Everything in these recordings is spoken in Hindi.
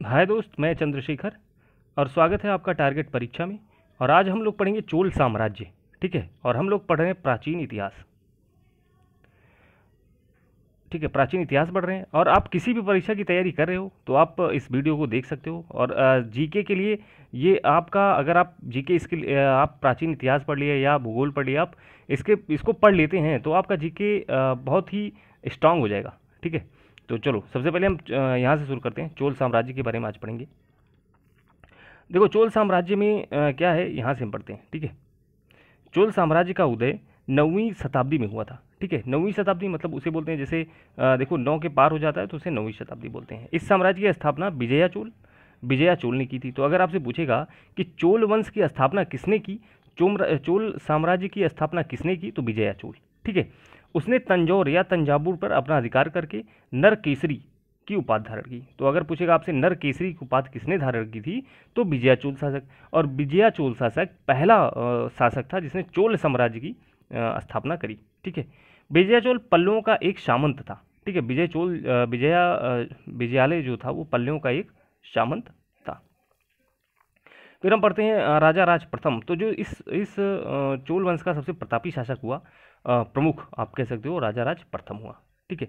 हाय दोस्त, मैं चंद्रशेखर और स्वागत है आपका टारगेट परीक्षा में। और आज हम लोग पढ़ेंगे चोल साम्राज्य। ठीक है, और हम लोग पढ़ रहे हैं प्राचीन इतिहास। ठीक है, प्राचीन इतिहास पढ़ रहे हैं। और आप किसी भी परीक्षा की तैयारी कर रहे हो तो आप इस वीडियो को देख सकते हो। और जीके के लिए ये आपका, अगर आप जीके इसके आप प्राचीन इतिहास पढ़ लिए या भूगोल पढ़ लिया, आप इसको पढ़ लेते हैं तो आपका जीके बहुत ही स्ट्रांग हो जाएगा। ठीक है, तो चलो सबसे पहले हम यहाँ से शुरू करते हैं। चोल साम्राज्य के बारे में आज पढ़ेंगे। देखो, चोल साम्राज्य में क्या है, यहाँ से हम पढ़ते हैं। ठीक है, चोल साम्राज्य का उदय 9वीं शताब्दी में हुआ था। ठीक है, 9वीं शताब्दी मतलब उसे बोलते हैं, जैसे देखो 9 के पार हो जाता है तो उसे 9वीं शताब्दी बोलते हैं। इस साम्राज्य की स्थापना विजया चोल ने की थी। तो अगर आपसे पूछेगा कि चोल वंश की स्थापना किसने की, चोल साम्राज्य की स्थापना किसने की, तो विजया चोल। ठीक है, उसने तंजौर या तंजावुर पर अपना अधिकार करके नर केसरी की उपाधि धारण की। तो अगर पूछेगा आपसे नर केसरी की उपाधि किसने धारण की थी, तो विजयाचोल शासक। और विजयाचोल शासक पहला शासक था जिसने चोल साम्राज्य की स्थापना करी। ठीक है, विजयाचोल पल्लवों का एक सामंत था। ठीक है, विजयालय जो था वो पल्लवों का एक सामंत था। फिर हम पढ़ते हैं राजा राज प्रथम। तो जो इस चोल वंश का सबसे प्रतापी शासक हुआ, प्रमुख आप कह सकते हो, राजा राज प्रथम हुआ। ठीक है,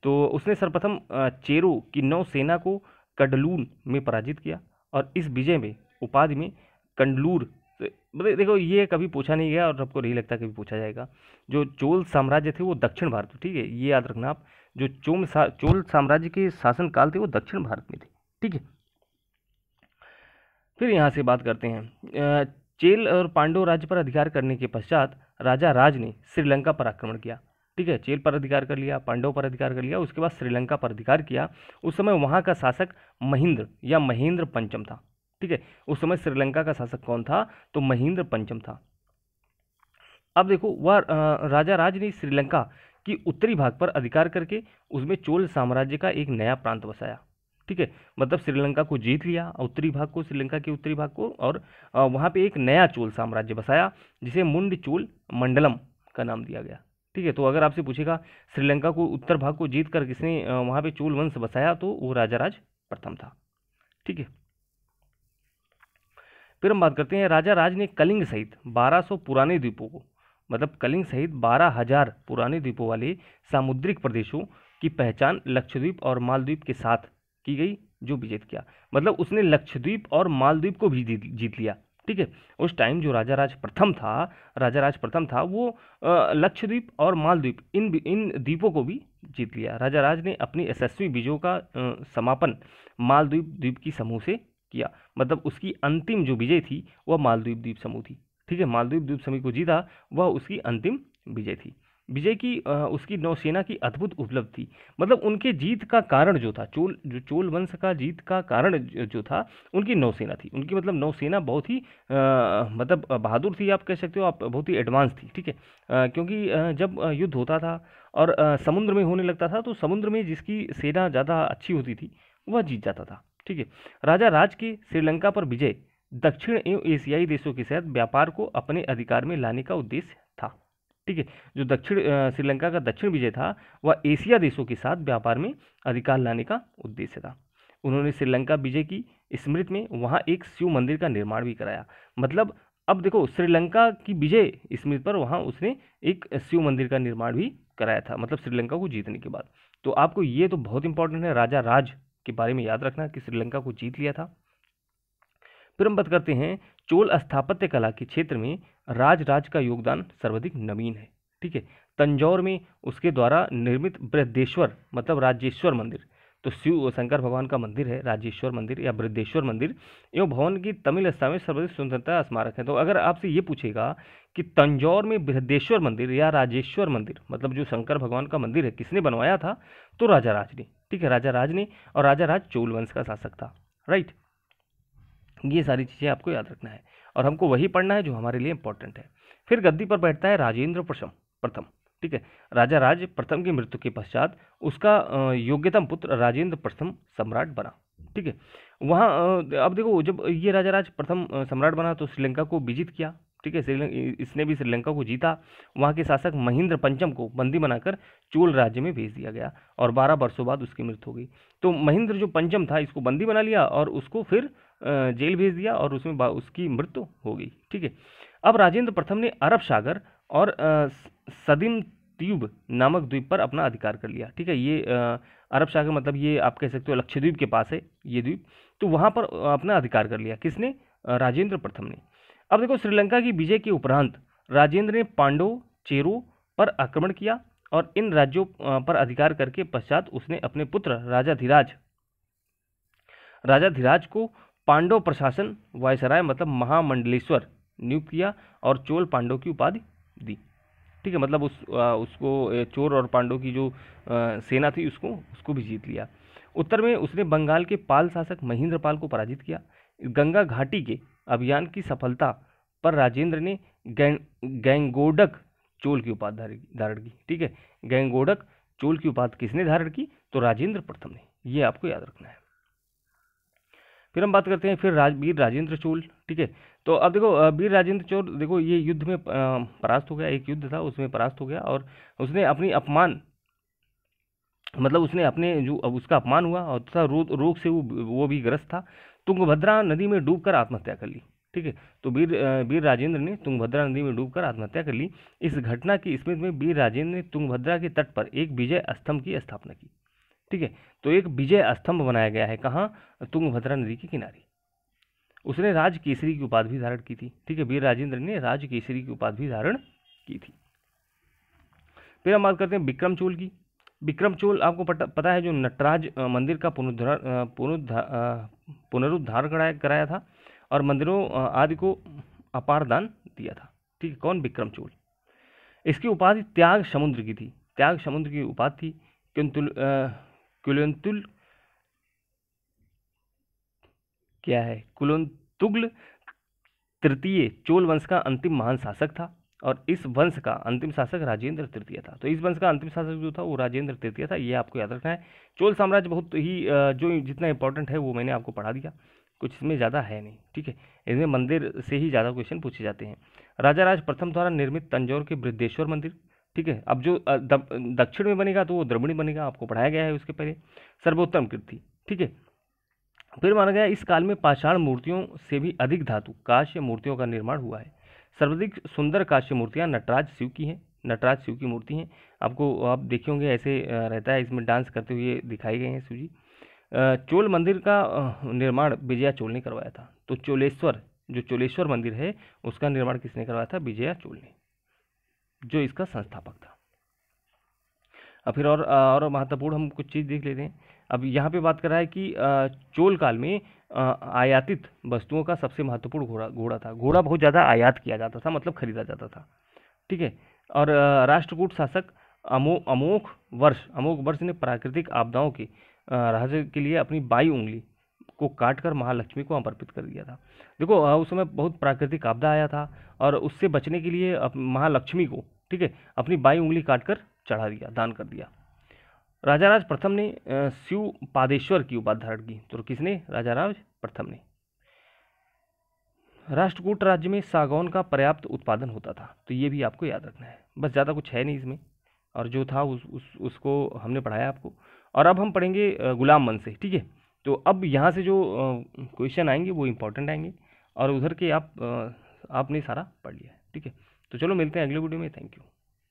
तो उसने सर्वप्रथम चेरो की नौसेना को कडलून में पराजित किया। और इस विजय में उपाधि में कंडलूर, मतलब देखो ये कभी पूछा नहीं गया और आपको नहीं लगता कभी पूछा जाएगा। जो चोल साम्राज्य थे वो दक्षिण भारत में, ठीक है, ये याद रखना आप। जो चोल साम्राज्य के शासन काल थे वो दक्षिण भारत में थे। ठीक है, फिर यहाँ से बात करते हैं। चेल और पांडव राज्य पर अधिकार करने के पश्चात राजा राज ने श्रीलंका पर आक्रमण किया। ठीक है, चेल पर अधिकार कर लिया, पांडव पर अधिकार कर लिया, उसके बाद श्रीलंका पर अधिकार किया। उस समय वहाँ का शासक महिंद्र या महेंद्र पंचम था। ठीक है, उस समय श्रीलंका का शासक कौन था, तो महेंद्र पंचम था। अब देखो, वह राजा राज ने श्रीलंका की उत्तरी भाग पर अधिकार करके उसमें चोल साम्राज्य का एक नया प्रांत बसाया। ठीक है, मतलब श्रीलंका को जीत लिया, उत्तरी भाग को, श्रीलंका के उत्तरी भाग को, और वहाँ पे एक नया चोल साम्राज्य बसाया जिसे मुंड चोल मंडलम का नाम दिया गया। ठीक है, तो अगर आपसे पूछेगा श्रीलंका को उत्तर भाग को जीत कर किसने वहाँ पे चोल वंश बसाया, तो वो राजा राज प्रथम था। ठीक है, फिर हम बात करते हैं राजा राज ने कलिंग सहित 1200 पुराने द्वीपों को, मतलब कलिंग सहित 12,000 पुराने द्वीपों वाले सामुद्रिक प्रदेशों की पहचान लक्षद्वीप और मालदीव के साथ की गई, जो विजित किया। मतलब उसने लक्षद्वीप और मालदीव को भी जीत लिया। ठीक है, उस टाइम जो राजा राज प्रथम था वो लक्षद्वीप और मालदीव इन द्वीपों को भी जीत लिया। राजा राज ने अपनी यशस्वी विजयों का समापन मालदीव द्वीप की समूह से किया। मतलब उसकी अंतिम जो विजय थी वह मालदीव द्वीप समूह थी। ठीक है, मालदीव द्वीप समूह को जीता, वह उसकी अंतिम विजय थी। विजय की उसकी नौसेना की अद्भुत उपलब्धि थी। मतलब उनके जीत का कारण जो था, चोल वंश का जीत का कारण जो था, उनकी नौसेना थी। उनकी मतलब नौसेना बहुत ही मतलब बहादुर थी, आप कह सकते हो, आप बहुत ही एडवांस थी। ठीक है, क्योंकि जब युद्ध होता था और समुद्र में होने लगता था, तो समुद्र में जिसकी सेना ज़्यादा अच्छी होती थी वह जीत जाता था। ठीक है, राजा राज की श्रीलंका पर विजय दक्षिण एवं एशियाई देशों के साथ व्यापार को अपने अधिकार में लाने का उद्देश्य था। ठीक है, जो श्रीलंका का दक्षिण विजय था वह एशिया देशों के साथ व्यापार में अधिकार लाने का उद्देश्य था। उन्होंने श्रीलंका विजय की स्मृति में वहाँ एक शिव मंदिर का निर्माण भी कराया। मतलब अब देखो, श्रीलंका की विजय स्मृति पर वहाँ उसने एक शिव मंदिर का निर्माण भी कराया था, मतलब श्रीलंका को जीतने के बाद। तो आपको ये तो बहुत इंपॉर्टेंट है, राजा राज के बारे में याद रखना कि श्रीलंका को जीत लिया था। फिर हम बात करते हैं चोल स्थापत्य कला के क्षेत्र में राज का योगदान सर्वाधिक नवीन है। ठीक है, तंजौर में उसके द्वारा निर्मित बृहदेश्वर मतलब राजेश्वर मंदिर, तो शिव शंकर भगवान का मंदिर है राजेश्वर मंदिर या बृहदेश्वर मंदिर, एवं भवन की तमिल अवस्था में सर्वाधिक स्वतंत्रता स्मारक है। तो अगर आपसे ये पूछेगा कि तंजौर में बृहदेश्वर मंदिर या राजेश्वर मंदिर, मतलब जो शंकर भगवान का मंदिर है, किसने बनवाया था, तो राजा राज ने। ठीक है, राजा राज ने, और राजा राज चोल वंश का शासक था। राइट, ये सारी चीज़ें आपको याद रखना है और हमको वही पढ़ना है जो हमारे लिए इंपॉर्टेंट है। फिर गद्दी पर बैठता है राजेंद्र प्रथम। ठीक है, राजा राज प्रथम की मृत्यु के पश्चात उसका योग्यतम पुत्र राजेंद्र प्रथम सम्राट बना। ठीक है, वहाँ अब देखो, जब ये राजा राज प्रथम सम्राट बना तो श्रीलंका को विजित किया। ठीक है। इसने भी श्रीलंका को जीता। वहाँ के शासक महेंद्र पंचम को बंदी बनाकर चोल राज्य में भेज दिया गया और 12 वर्षों बाद उसकी मृत्यु हो गई। तो महेंद्र जो पंचम था इसको बंदी बना लिया और उसको फिर जेल भेज दिया और उसमें उसकी मृत्यु हो गई, ठीक है। अब राजेंद्र प्रथम ने अरब सागर और सदिम द्वीप नामक द्वीप पर अपना अधिकार कर लिया, ठीक है। ये अरब सागर मतलब ये आप कह सकते हो लक्षद्वीप के पास है ये द्वीप। तो वहाँ पर अपना अधिकार कर लिया किसने? राजेंद्र प्रथम ने। अब देखो श्रीलंका की विजय के उपरांत राजेंद्र ने पांडव चेरो पर आक्रमण किया और इन राज्यों पर अधिकार करके पश्चात उसने अपने पुत्र राजा धीराज को पांडव प्रशासन वायसराय मतलब महामंडलेश्वर नियुक्त किया और चोल पांडव की उपाधि दी, ठीक है। मतलब उसको चोर और पांडव की जो सेना थी उसको भी जीत लिया। उत्तर में उसने बंगाल के पाल शासक महेंद्र पाल को पराजित किया। गंगा घाटी के अभियान की सफलता पर राजेंद्र ने गैंगोडक चोल की उपाधि धारण की, ठीक है। गैंगोडक चोल की उपाधि किसने धारण की? तो राजेंद्र प्रथम ने। ये आपको याद रखना है। फिर हम बात करते हैं फिर वीर राजेंद्र चोल, ठीक है। तो अब देखो वीर राजेंद्र चोल देखो ये युद्ध में परास्त हो गया, एक युद्ध था उसमें परास्त हो गया और उसने अपनी अपमान मतलब उसने अपने जो अब उसका अपमान हुआ और तथा रोग से वो भी ग्रस्त था। तुंगभद्रा नदी में डूबकर आत्महत्या कर ली, ठीक है। तो वीर राजेंद्र ने तुंगभद्रा नदी में डूबकर आत्महत्या कर ली। इस घटना की स्मृति में वीर राजेंद्र ने तुंगभद्रा के तट पर एक विजय स्तंभ की स्थापना की, ठीक है। तो एक विजय स्तंभ बनाया गया है कहाँ? तुंगभद्रा नदी के किनारे। उसने राज केसरी की उपाधि भी धारण की थी, ठीक है। वीर राजेंद्र ने राज केसरी की उपाधि भी धारण की थी। फिर हम बात करते हैं विक्रम चोल की। विक्रम चोल आपको पता है जो नटराज मंदिर का पुनरुद्धार कराया था और मंदिरों आदि को अपार दान दिया था, ठीक है। कौन? विक्रम चोल। इसकी उपाधि त्याग समुद्र की थी, त्याग समुद्र की उपाधि थी। कुलंतुल क्या है? कुलंतुग्ल तृतीय चोल वंश का अंतिम महान शासक था और इस वंश का अंतिम शासक राजेंद्र तृतीय था। तो इस वंश का अंतिम शासक जो था वो राजेंद्र तृतीय था, ये आपको याद रखना है। चोल साम्राज्य बहुत ही जो जितना इंपॉर्टेंट है वो मैंने आपको पढ़ा दिया, कुछ इसमें ज़्यादा है नहीं, ठीक है। इसमें मंदिर से ही ज़्यादा क्वेश्चन पूछे जाते हैं। राजा राज प्रथम द्वारा निर्मित तंजौर के बृहदेश्वर मंदिर, ठीक है। अब जो दक्षिण में बनेगा तो वो द्रविड़ बनेगा, आपको पढ़ाया गया है उसके पहले। सर्वोत्तम कीर्ति, ठीक है। फिर माना गया इस काल में पाषाण मूर्तियों से भी अधिक धातु कांस्य मूर्तियों का निर्माण हुआ है। सर्वाधिक सुंदर कांस्य मूर्तियां नटराज शिव की हैं, नटराज शिव की मूर्ति हैं। आपको आप देखे होंगे ऐसे रहता है, इसमें डांस करते हुए दिखाए गए हैं शिव जी। चोल मंदिर का निर्माण विजया चोल ने करवाया था। तो चोलेश्वर मंदिर है उसका निर्माण किसने करवाया था? विजया चोल ने, जो इसका संस्थापक था। अब फिर और महत्वपूर्ण हम कुछ चीज़ देख लेते हैं। अब यहाँ पे बात कर रहा है कि चोल काल में आयातित वस्तुओं का सबसे महत्वपूर्ण घोड़ा था। घोड़ा बहुत ज़्यादा आयात किया जाता था, मतलब खरीदा जाता था, ठीक है। और राष्ट्रकूट शासक अमोघ वर्ष ने प्राकृतिक आपदाओं के राज के लिए अपनी बाई उंगली को काटकर महालक्ष्मी को समर्पित कर दिया था। देखो उस समय बहुत प्राकृतिक आपदा आया था और उससे बचने के लिए महालक्ष्मी को, ठीक है, अपनी बाई उंगली काटकर चढ़ा दिया, दान कर दिया। राजा राज प्रथम ने शिव पादेश्वर की उपाधि धारण की। तो किसने? राजा राज प्रथम ने। राष्ट्रकूट राज्य में सागौन का पर्याप्त उत्पादन होता था, तो ये भी आपको याद रखना है। बस ज़्यादा कुछ है नहीं इसमें, और जो था उसको हमने पढ़ाया आपको। और अब हम पढ़ेंगे गुलाम वंश से, ठीक है। तो अब यहाँ से जो क्वेश्चन आएंगे वो इम्पोर्टेंट आएंगे और उधर के आपने सारा पढ़ लिया है, ठीक है। तो चलो मिलते हैं अगले वीडियो में। Thank you.